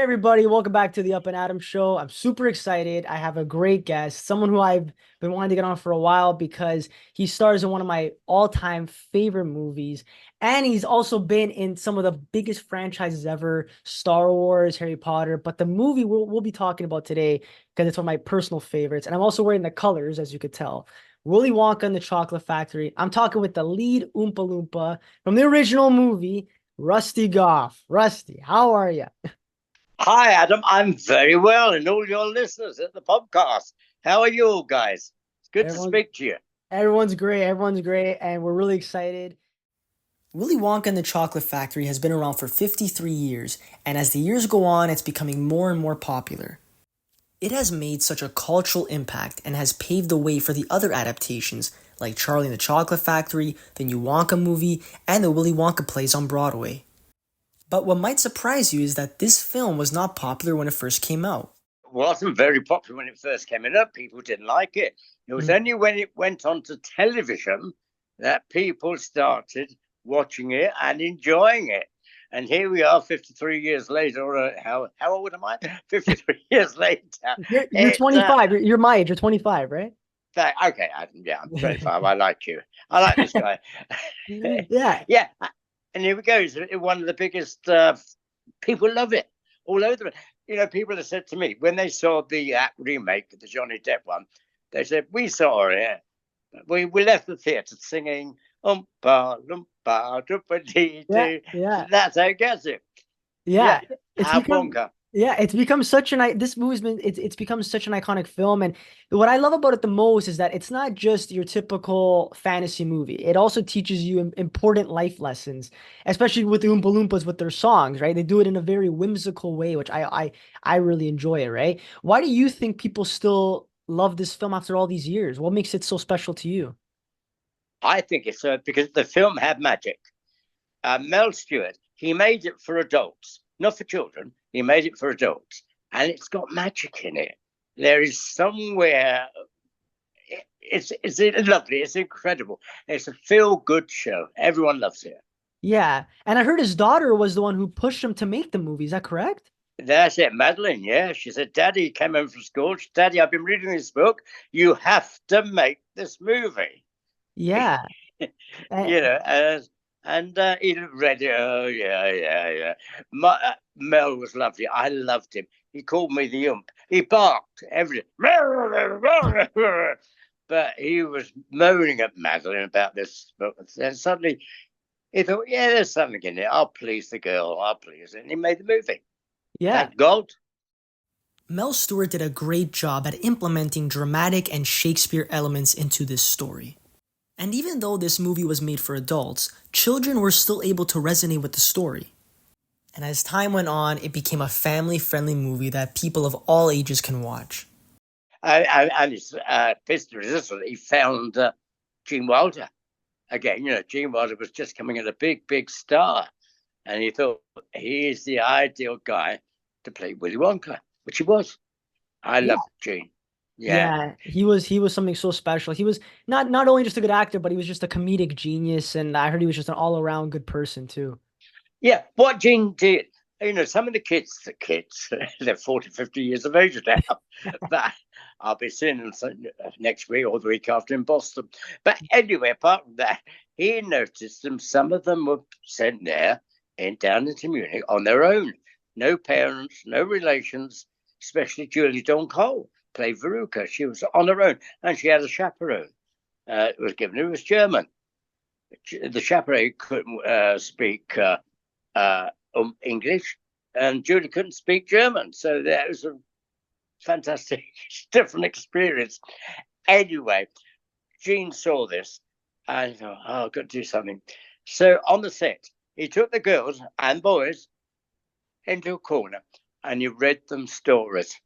everybody, welcome back to the Up and Adam show. I'm super excited. I have a great guest, someone who I've been wanting to get on for a while because he stars in one of my all-time favorite movies, and he's also been in some of the biggest franchises ever, Star Wars, Harry Potter. But the movie we'll be talking about today, because it's one of my personal favorites, and I'm also wearing the colors, as you could tell. Willy Wonka and the Chocolate Factory. I'm talking with the lead Oompa Loompa from the original movie, Rusty Goffe. Rusty, how are you? Hi, Adam. I'm very well, and all your listeners at the podcast. How are you all, guys? It's good to Everyone, speak to you. everyone's great. Everyone's great, and we're really excited. Willy Wonka and the Chocolate Factory has been around for 53 years, and as the years go on, it's becoming more and more popular. It has made such a cultural impact and has paved the way for the other adaptations like Charlie and the Chocolate Factory, the new Wonka movie, and the Willy Wonka plays on Broadway. But what might surprise you is that this film was not popular when it first came out. It wasn't very popular when it first came out. People didn't like it. It was only when it went on to television that people started watching it and enjoying it. And here we are 53 years later. Or how old am I? 53 years later. You're It 25. You're my age. You're 25, right? Okay, Adam, yeah, I'm 25. I like you. I like this guy. Yeah. Yeah, and here we go. It's one of the biggest. People love it all over the. People have said to me when they saw the remake of the Johnny Depp one, they said we saw it. We left the theatre singing Oompa Loompa Doopa Dee Yeah. Doo. Yeah. That's how it gets it. Yeah, Yeah, it's have become Wonka. it's become such an this movie's been it's become such an iconic film, and what I love about it the most is that it's not just your typical fantasy movie. It also teaches you important life lessons, especially with the Oompa Loompas with their songs, right? They do it in a very whimsical way, which I really enjoy it, right? Why do you think people still love this film after all these years? What makes it so special to you? I think it's because the film had magic. Mel Stewart, he made it for adults, not for children. He made it for adults, and it's got magic in it. There is somewhere. It's lovely. It's incredible. It's a feel good show. Everyone loves it. Yeah, and I heard his daughter was the one who pushed him to make the movie. Is that correct? That's it, Madeline. Yeah, she said, "Daddy came home from school. Daddy, I've been reading this book. You have to make this movie." Yeah. Eh, you know, and he read it. Oh yeah, yeah, yeah. Mel was lovely. I loved him. He called me the ump. He barked every, but he was moaning at Madeline about this book. And suddenly he thought, yeah, there's something in it. I'll please the girl. I'll please it. And he made the movie. yeah. Thank God. Mel Stewart did a great job at implementing dramatic and Shakespeare elements into this story. And even though this movie was made for adults, children were still able to resonate with the story. And as time went on, it became a family-friendly movie that people of all ages can watch. And his business resistant, he found Gene Wilder again. Gene Wilder was just coming in a big, big star. And he thought he is the ideal guy to play Willy Wonka, which he was. I Yeah. love Gene. Yeah. Yeah, he was something so special. He was not only just a good actor, but he was just a comedic genius, and I heard he was just an all-around good person too. Yeah. What Gene did, some of the kids, they're 40, 50 years of age now. But I'll be seeing them next week or the week after in Boston. But anyway, apart from that, he noticed them. Some of them were sent there down into Munich on their own. No parents, no relations, especially Julie Dawn Cole played Veruca. She was on her own, and she had a chaperone. It was given. It was German. The chaperone couldn't speak English, and Julie couldn't speak German. So that was a fantastic, different experience. Anyway, Gene saw this and thought, oh, I've got to do something. So on the set, he took the girls and boys into a corner and he read them stories.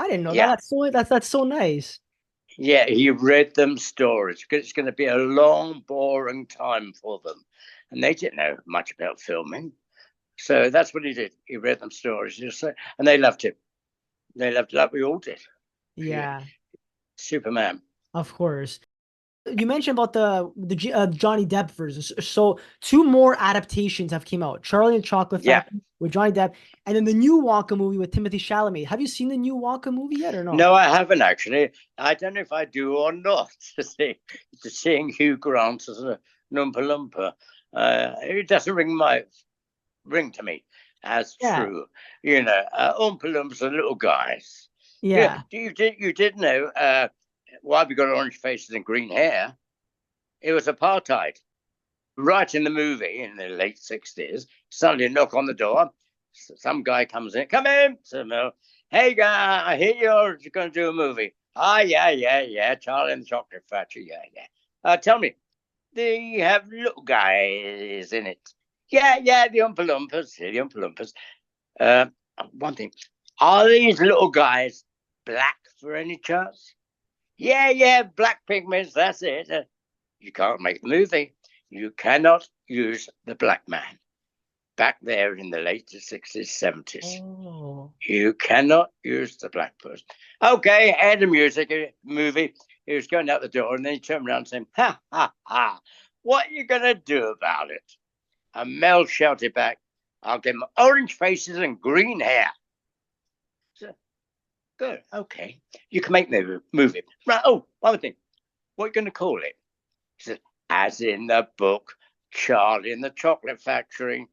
I didn't know that. Yeah, That's so nice. yeah, he read them stories because it's going to be a long, boring time for them. And they didn't know much about filming. So that's what he did. He read them stories, and they loved him. They loved it like we all did. Yeah, Superman. of course. you mentioned about the Johnny Depp version. So two more adaptations have came out. Charlie and the Chocolate Yeah. Factory with Johnny Depp, and then the new Wonka movie with Timothy Chalamet. Have you seen the new Wonka movie yet or no? No, I haven't actually. I don't know if I do or not. Seeing Hugh Grant as a Oompa Loompa, it doesn't ring to me as Yeah, true. Oompa Loompas are little guys. Yeah, yeah. you did know why we got orange faces and green hair? It was apartheid. Right in the movie in the late 60s, suddenly a knock on the door. Some guy comes in, come in. So, hey, guy, I hear you're going to do a movie. Ah, yeah, yeah, yeah. Charlie and the Chocolate Factory. Yeah, yeah. Tell me, do you have little guys in it? Yeah, yeah, the Oompa Loompas. The Oompa Loompas. Uh, One thing, are these little guys black for any chance? Yeah, yeah, black pigments. That's it. You can't make the movie. You cannot use the black man back there in the late 60s, 70s. Oh, You cannot use the black person. Okay, add the music, movie. He was going out the door and then he turned around saying, ha, ha, ha. What are you going to do about it? And Mel shouted back, I'll give him orange faces and green hair. So, good, okay. You can make the movie. Right, oh, one thing. What are you going to call it? He said, as in the book, Charlie and the Chocolate Factory.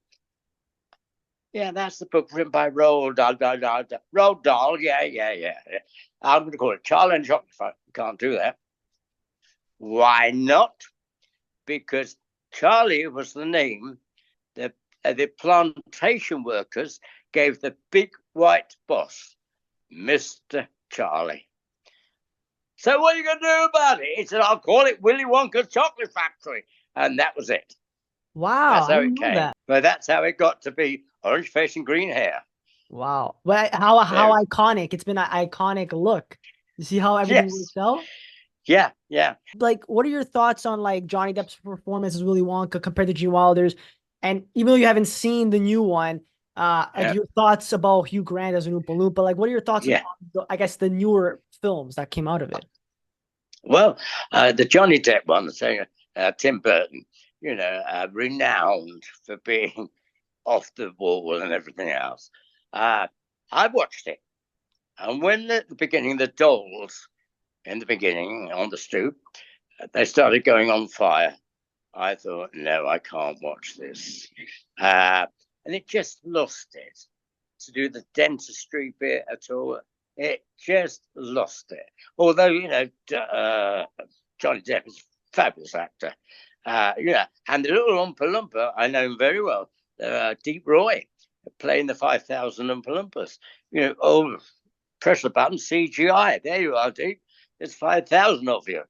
Yeah, that's the book written by Roald Dahl. Roald Dahl, yeah, yeah, yeah. I'm going to call it Charlie and the Chocolate Factory. Can't do that. Why not? Because Charlie was the name that the plantation workers gave the big white boss, Mr. Charlie. So what are you going to do about it? He said, I'll call it Willy Wonka's Chocolate Factory. And that was it. wow! That's I how didn't it know came. that. But that's how it got to be orange face and green hair. Wow. Well, how There. iconic! It's been an iconic look. You see how everything Yes. works out? Yeah. Yeah. Like, what are your thoughts on like Johnny Depp's performance as Willy Wonka compared to Gene Wilder's? And even though you haven't seen the new one, like Yeah. your thoughts about Hugh Grant as an Oompa Loompa, like what are your thoughts on Yeah. I guess the newer films that came out of it? Well, the Johnny Depp one, saying Tim Burton, renowned for being off the wall and everything else. I watched it, and when at the beginning the dolls in the beginning on the stoop they started going on fire, I thought, no, I can't watch this, and it just lost it to do the dentistry bit at all. It just lost it. Although Johnny Depp is a fabulous actor. And the little Oompa Loompa, I know him very well. Deep Roy, playing the 5,000 Oompa Loompas. Press the button, CGI. There you are, Deep. There's 5,000 of you.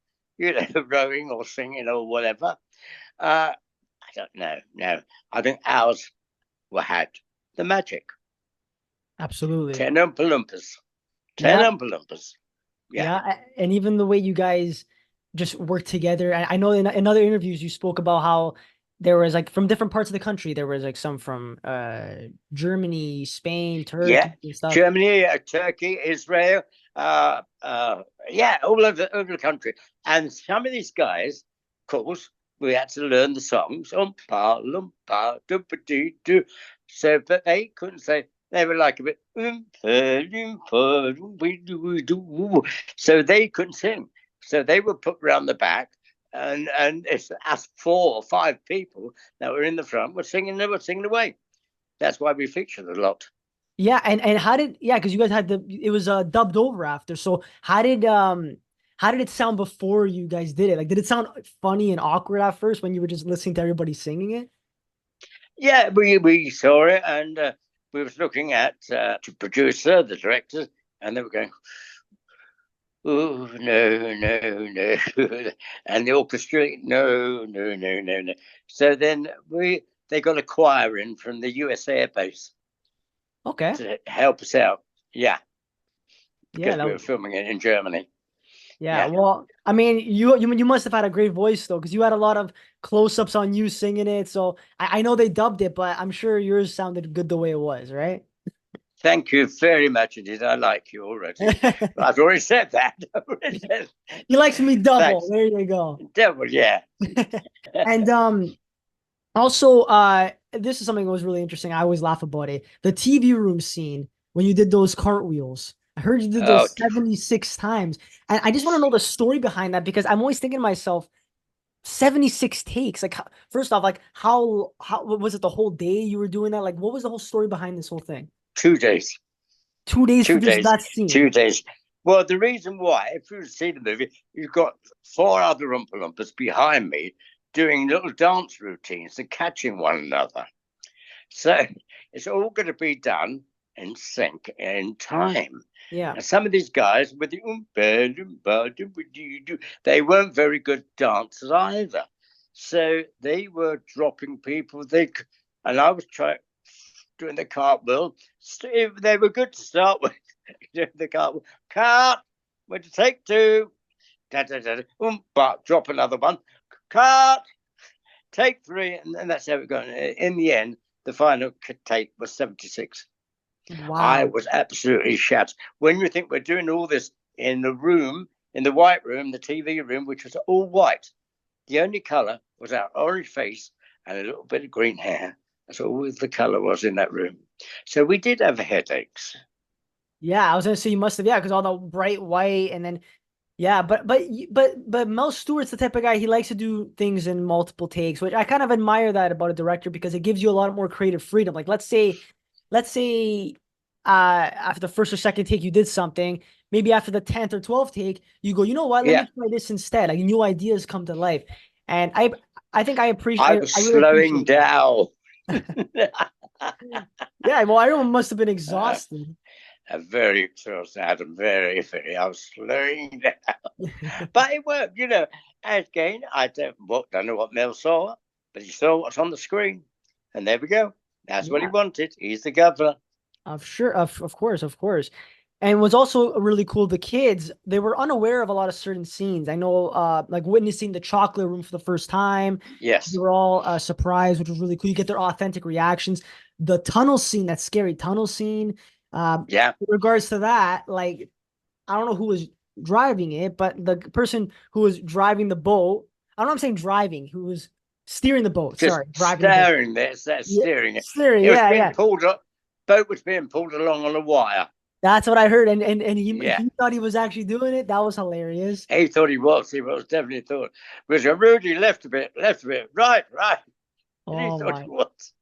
Rowing or singing or whatever. I don't know. No, I think ours had the magic. Absolutely. 10 Oompa Loompas. 10 Yeah. Oompa Loompas. Yeah. Yeah. And even the way you guys just work together. I know in other interviews you spoke about how there was like from different parts of the country, there was like some from Germany, Spain, Yeah. Turkey and stuff. Germany, Turkey, Israel. Yeah, all over the country. And some of these guys, of course, we had to learn the songs. Oompa Loompa, doo doo. So, but they couldn't say, they were like a bit, so they couldn't sing. So they were put round the back, and it's us 4 or 5 people that were in the front they were singing away. That's why we featured a lot. Yeah, and how did because you guys had it was dubbed over after. So how did it sound before you guys did it? Like did it sound funny and awkward at first when you were just listening to everybody singing it? Yeah, we saw it, and we was looking at the producer, the directors, and they were going, "Oh no, no, no," and the orchestra, "No, no, no, no, no." So then they got a choir in from the US Air Base Okay. to help us out. Yeah, Yeah, because we were filming it in Germany. yeah. Yeah. Well, I mean, you must have had a great voice though, because you had a lot of close-ups on you singing it. So I know they dubbed it, but I'm sure yours sounded good the way it was, right? Thank you very much indeed. I like you already. I've already said that. He likes me double. Thanks. There you go. Devil, yeah. And also this is something that was really interesting. I always laugh about it. The TV room scene when you did those cartwheels. I heard you did Oh, those 76 times. And I just want to know the story behind that because I'm always thinking to myself, 76 takes. Like first off, like how was it the whole day you were doing that? Like what was the whole story behind this whole thing? 2 days. 2 days for 2 days. that scene. 2 days. Well, the reason why, if you see the movie, you've got 4 other Oompa Loompas behind me doing little dance routines and catching one another. So it's all going to be done in sync in time. Yeah. And some of these guys with the Oompa Loompa, they weren't very good dancers either. So they were dropping people. And I was doing the cartwheel. They were good to start with. Doing the cartwheel. Cut. We're to take 2. Da, da, da, Oompa. Drop another one. Cut. Take 3. And that's how it goes. In the end, the final take was 76. Wow. I was absolutely shattered. When you think we're doing all this in the room, in the white room, the TV room, which was all white, the only color was our orange face and a little bit of green hair. That's all the color was in that room. So we did have headaches. Yeah, I was gonna say you must have, yeah, because all the bright white and then yeah, but Mel Stewart's the type of guy he likes to do things in multiple takes, which I kind of admire that about a director because it gives you a lot more creative freedom. Like let's say after the first or second take you did something, maybe after the 10th or 12th take, you go, you know what, let me try this instead. Like new ideas come to life. And I think I appreciate I was I really slowing appreciate down. Yeah, well, everyone must have been exhausted. Very exhausted, Adam. Very, very. I was slowing down. But it worked, Again, I don't know what Mel saw, but he saw what's on the screen. And there we go. That's what he Yeah, wanted. He's the governor. of course, of course. And what's also really cool, the kids, they were unaware of a lot of certain scenes. I know, like witnessing the chocolate room for the first time, they Yes. were all surprised, which was really cool. You get their authentic reactions. The tunnel scene, that scary tunnel scene. Yeah. In regards to that, like, I don't know who was driving it, but the person who was driving the boat, I don't know if I'm saying driving, who was steering the boat. Just Sorry, driving the boat. staring there, Yeah, steering it. steering, It was yeah, being yeah. pulled up. Boat was being pulled along on a wire. That's what I heard. And Yeah. he thought he was actually doing it. That was hilarious. He thought he was. He was definitely thought. Because Rudy left a bit. Right, right. And he Oh thought my. he was.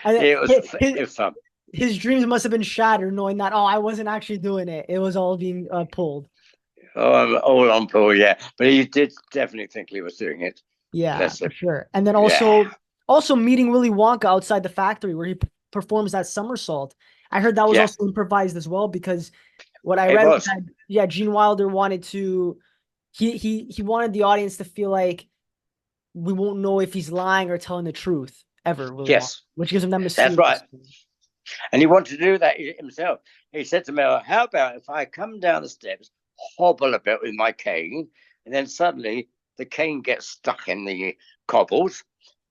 And It was fun. his dreams must have been shattered knowing that, oh, I wasn't actually doing it. It was all being pulled. Oh, I'm all on board, yeah. But he did definitely think he was doing it. Yeah, Bless for him. sure. And then Yeah. also meeting Willy Wonka outside the factory where he performs that somersault. I heard that was Yeah. also improvised as well because what I It read was was. that yeah, Gene Wilder wanted to he wanted the audience to feel like we won't know if he's lying or telling the truth ever, Willy Wonka, Yes. which gives him that That's right. mysterious. And he wanted to do that himself. He said to me, how about if I come down the steps, hobble a bit with my cane, and then suddenly the cane gets stuck in the cobbles,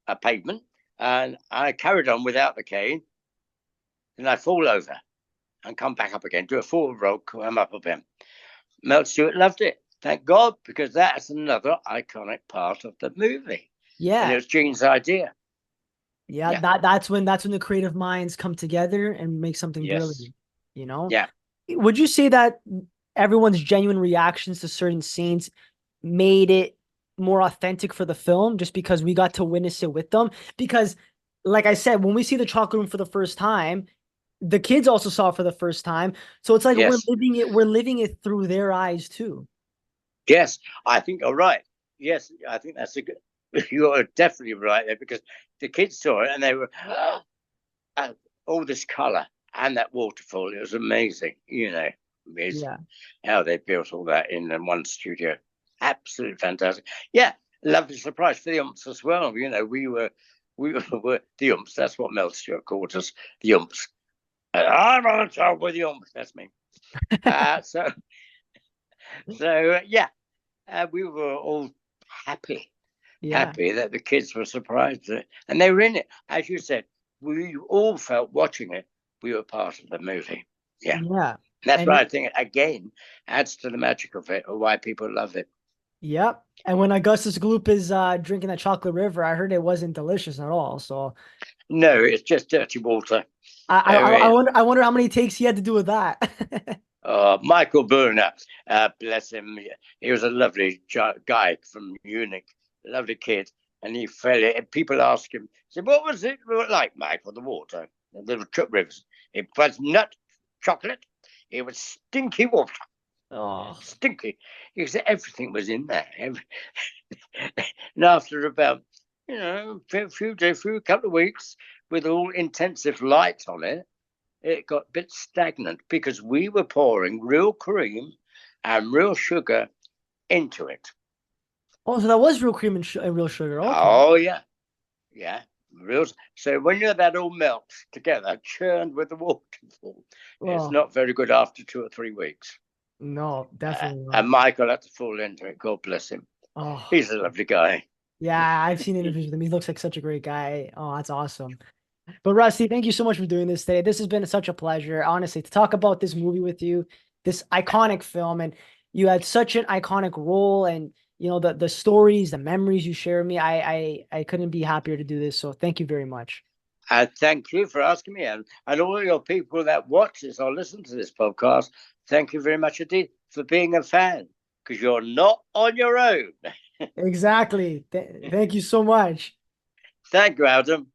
a pavement, and I carried on without the cane, and I fall over and come back up again, do a forward roll, come up again. Mel Stewart loved it. Thank God, because that's another iconic part of the movie. And it Yeah. was Gene's idea. Yeah, Yeah. that's when the creative minds come together and make something Yes. brilliant, you know? Yeah. Would you say that everyone's genuine reactions to certain scenes made it more authentic for the film just because we got to witness it with them? Because like I said, when we see the chocolate room for the first time, the kids also saw it for the first time. So it's like Yes. we're living it through their eyes too. Yes. I think you're right. Yes. I think that's a good. You're definitely right there because the kids saw it and they were all this color and that waterfall. It was amazing. Amazing Yeah. how they built all that in one studio. Absolutely fantastic. Yeah, lovely surprise for the umps as well. We were the umps. That's what Mel Stewart called us, the umps. I'm on top with the umps. That's me. So yeah, we were all happy Yeah. happy that the kids were surprised and they were in it. As you said, we all felt watching it, we were part of the movie. Yeah. Yeah. That's And why I think, again, adds to the magic of it, or why people love it. yep. And when Augustus Gloop is drinking that chocolate river, I heard it wasn't delicious at all. So No, it's just dirty water. I wonder how many takes he had to do with that. Michael Burner, bless him, he was a lovely guy from Munich, lovely kid, and he fell it. And people ask him, said, "What was it like, Michael? The water, the little trip rivers? It was not chocolate. It was stinky water, Oh, stinky." He said everything was in there. And after about, few couple of weeks with all intensive light on it, it got a bit stagnant because we were pouring real cream and real sugar into it. oh, so that was real cream and real sugar. Okay. Oh yeah, yeah, real. So when that all melts together, churned with the waterfall, it's Oh, not very good after 2 or 3 weeks. no, definitely And not. Michael had to fall into it. God bless him. Oh, He's a lovely guy. yeah, I've seen interviews with him. He looks like such a great guy. Oh, that's awesome. But Rusty, thank you so much for doing this today. This has been such a pleasure, honestly, to talk about this movie with you, this iconic film, and you had such an iconic role, and the stories, the memories you share with me. I couldn't be happier to do this. So thank you very much. And thank you for asking me. And all your people that watch this or listen to this podcast, thank you very much indeed for being a fan, because you're not on your own. Exactly. Thank you so much. Thank you, Adam.